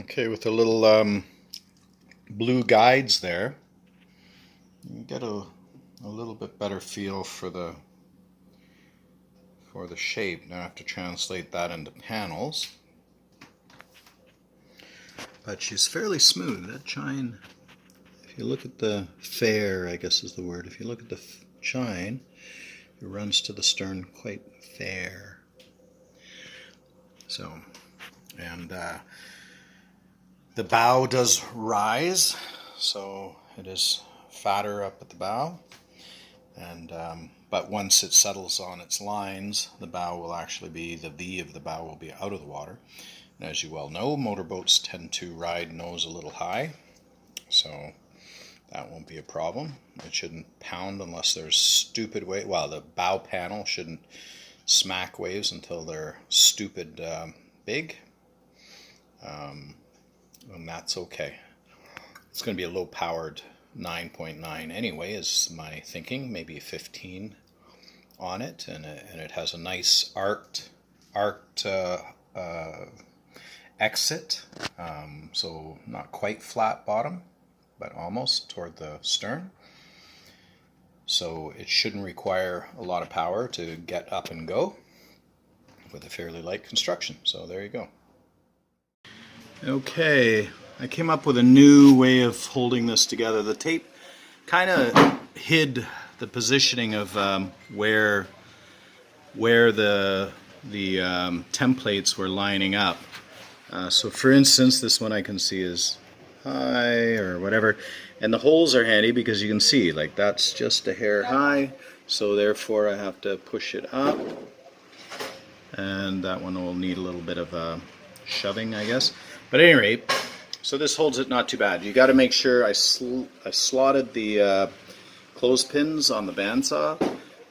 Okay, with the little blue guides there, you get a little bit better feel for the shape. Now I have to translate that into panels. But she's fairly smooth. That chine, if you look at the fair, I guess is the word. If you look at the chine, it runs to the stern quite fair. So, and the bow does rise, so it is fatter up at the bow, and but once it settles on its lines, the bow will actually be, the V of the bow will be out of the water. And as you well know, motorboats tend to ride nose a little high, so that won't be a problem. It shouldn't pound unless there's stupid wave. Well, the bow panel shouldn't smack waves until they're stupid big, and that's okay. It's going to be a low-powered 9.9 anyway, is my thinking. Maybe 15 on it, and it has a nice arced exit, so not quite flat bottom, but almost toward the stern. So it shouldn't require a lot of power to get up and go with a fairly light construction. So there you go. Okay, I came up with a new way of holding this together. The tape kind of hid the positioning of where the templates were lining up. So for instance, this one I can see is high or whatever, and the holes are handy because you can see, like, that's just a hair high, so therefore I have to push it up, and that one will need a little bit of shoving, I guess. But at any rate, so this holds it not too bad. You got to make sure I slotted the clothespins on the bandsaw,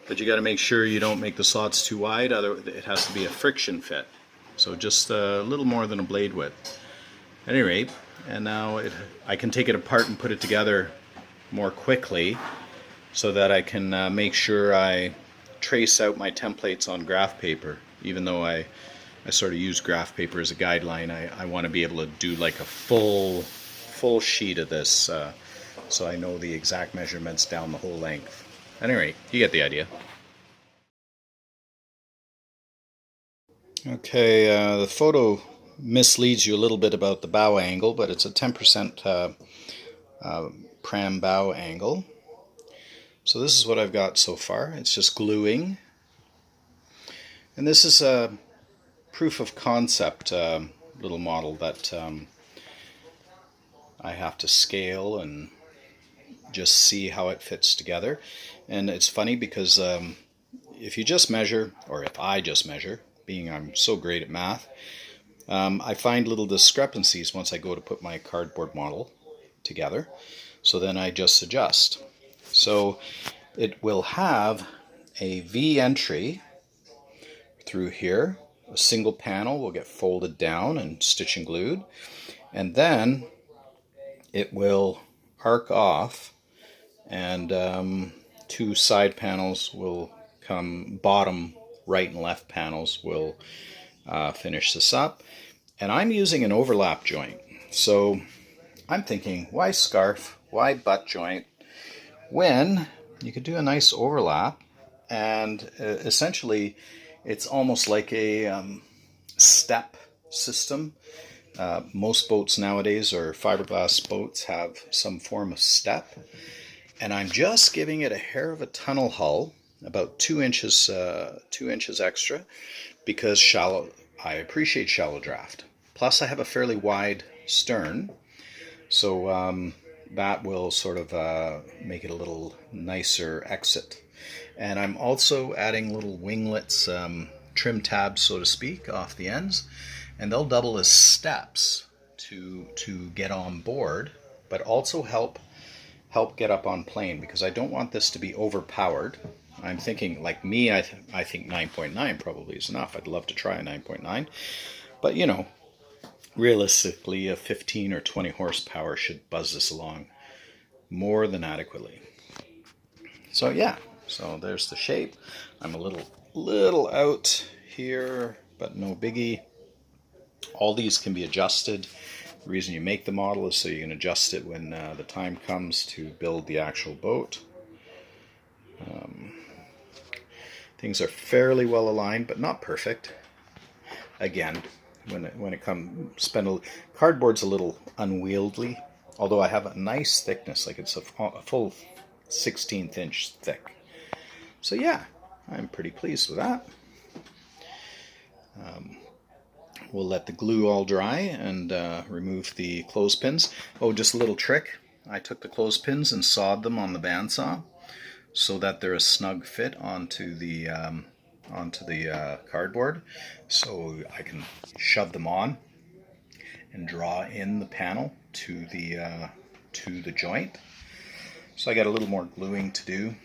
but you got to make sure you don't make the slots too wide, otherwise it has to be a friction fit. So just a little more than a blade width. At any rate, and now I can take it apart and put it together more quickly so that I can make sure I trace out my templates on graph paper. Even though I sort of use graph paper as a guideline, I want to be able to do like a full sheet of this, so I know the exact measurements down the whole length. At any rate, you get the idea. Okay, the photo misleads you a little bit about the bow angle, but it's a 10% pram bow angle. So this is what I've got so far. It's just gluing. And this is a proof of concept little model that I have to scale and just see how it fits together. And it's funny because if you just measure, or if I just measure, being I'm so great at math, I find little discrepancies once I go to put my cardboard model together. So then I just adjust. So it will have a V entry through here. A single panel will get folded down and stitch and glued. And then it will arc off, and two side panels will come, bottom right and left panels will finish this up. And I'm using an overlap joint. So I'm thinking, why scarf? Why butt joint? When you could do a nice overlap, and essentially it's almost like a step system. Most boats nowadays, or fiberglass boats, have some form of step. And I'm just giving it a hair of a tunnel hull, about 2 inches extra, because I appreciate shallow draft. Plus I have a fairly wide stern, so that will sort of make it a little nicer exit. And I'm also adding little winglets, trim tabs, so to speak, off the ends, and they'll double as steps to get on board, but also help get up on plane, because I don't want this to be overpowered. I'm thinking, like me, I think 9.9 probably is enough. I'd love to try a 9.9, but you know, realistically a 15 or 20 horsepower should buzz this along more than adequately. So yeah, so there's the shape. I'm a little out here, but no biggie. All these can be adjusted The reason you make the model is so you can adjust it when the time comes to build the actual boat. Things are fairly well aligned, but not perfect. Again, when it comes, cardboard's a little unwieldy. Although I have a nice thickness, like it's a full 16th inch thick. So yeah, I'm pretty pleased with that. We'll let the glue all dry and remove the clothespins. Oh, just a little trick. I took the clothespins and sawed them on the bandsaw so that they're a snug fit onto the cardboard. So I can shove them on and draw in the panel to the joint. So I got a little more gluing to do.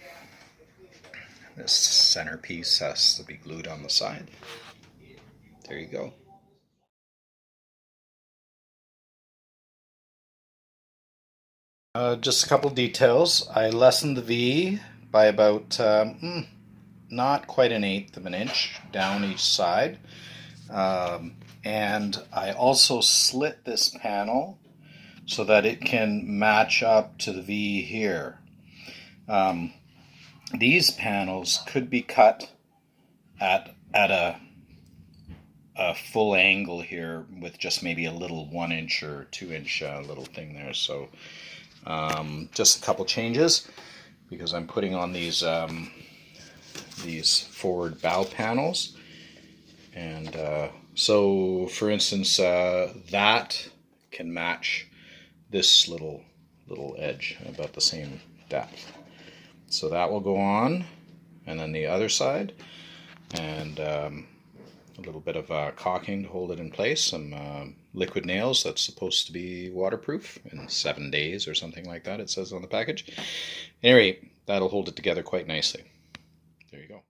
This centerpiece has to be glued on the side. There you go. Just a couple details. I lessened the V by about not quite 1/8 of an inch down each side. And I also slit this panel so that it can match up to the V here. These panels could be cut at a full angle here with just maybe a little 1 inch or 2 inch little thing there. So just a couple changes because I'm putting on these forward bow panels. And so for instance that can match this little edge about the same depth. So that will go on, and then the other side, and a little bit of caulking to hold it in place, some liquid nails that's supposed to be waterproof in 7 days or something like that, it says on the package. Anyway, that'll hold it together quite nicely. There you go.